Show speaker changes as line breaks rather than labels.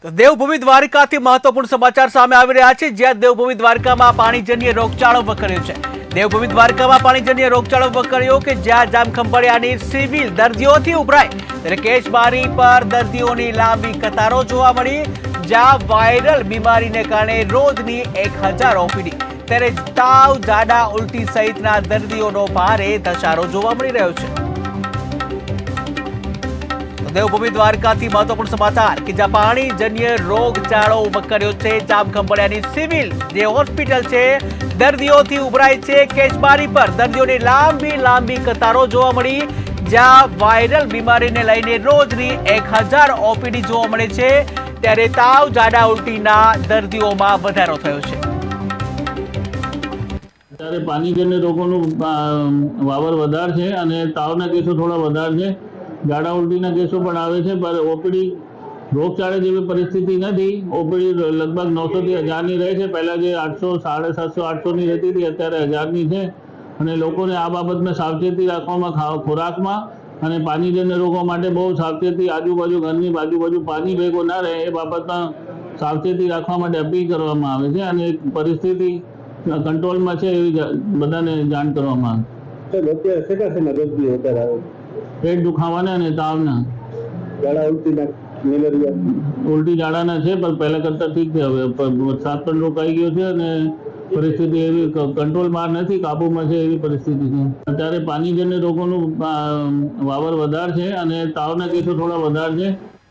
તો દેવભૂમિ દ્વારિકાથી મહત્વપૂર્ણ સમાચાર સામે આવી રહ્યા છે, જ્યાં દેવભૂમિ દ્વારિકામાં પાણીજન્ય રોગચાળો વકર્યો છે। દેવભૂમિ દ્વારિકામાં પાણીજન્ય રોગચાળો વકર્યો કે જ્યાં જામખંભાળિયાની સિવિલ દર્દીઓથી ઉભરાઈ, ત્યારે કેશબારી પર દર્દીઓની લાંબી કતારો જોવા મળી। જ્યાં વાયરલ બીમારીને કારણે રોજની 1000 ઓપીડી, ત્યારે તાવ, ઝાડા, ઉલટી સહિતના દર્દીઓનો ભારે ધસારો જોવા મળી રહ્યો છે। દેવભૂમિ દ્વારકાથી મહત્વપૂર્ણ સમાચાર કે જ્યાં પાણીજન્ય રોગચાળો વકર્યો છે। જામખંભાળિયાની સિવિલ જે હોસ્પિટલ છે દર્દીઓથી ઉભરાઈ છે। કેશબારી પર દર્દીઓની લાંબી કતારો જોવા મળી, જ્યાં વાયરલ બીમારીને લઈને રોજની 1000 ઓપીડી જોવા મળે છે, ત્યારે તાવ, ઝાડા, ઉલટીના દર્દીઓમાં વધારો થયો છે।
ત્યારે પાણીજન્ય રોગોનું વાવર વધારે છે અને તાવના કેસો થોડા વધારે છે, ઝાડા ઉલટીના કેસો પણ આવે છે, પણ ઓપીડી રોગચાળા જેવી પરિસ્થિતિ નથી। ઓપીડી લગભગ 900 થી 1000ની રહે છે। પહેલાં જે 800, 750, 800ની રહેતી હતી, અત્યારે 1000ની છે। અને લોકોને આ બાબતમાં સાવચેતી રાખવામાં, ખોરાકમાં અને પાણીજન્ય રોગો માટે બહુ સાવચેતી, આજુબાજુ ઘરની આજુબાજુ પાણી ભેગું ના રહે એ બાબતમાં સાવચેતી રાખવા માટે અપીલ કરવામાં આવે છે અને પરિસ્થિતિ કંટ્રોલમાં છે એવી બધાને જાણ કરવામાં આવે। પેટ દુખાવાના અને તાવના, ઉલટી ઝાડાના છે, પણ પહેલા કરતાં ઠીક છે। હવે વરસાદ પણ રોકાઈ ગયો છે અને પરિસ્થિતિ એવી કંટ્રોલમાં નથી, કાબુમાં છે એવી પરિસ્થિતિ છે। અત્યારે પાણીજન્ય રોગોનું વાવર વધારે છે અને તાવના કેસો થોડા વધારે છે।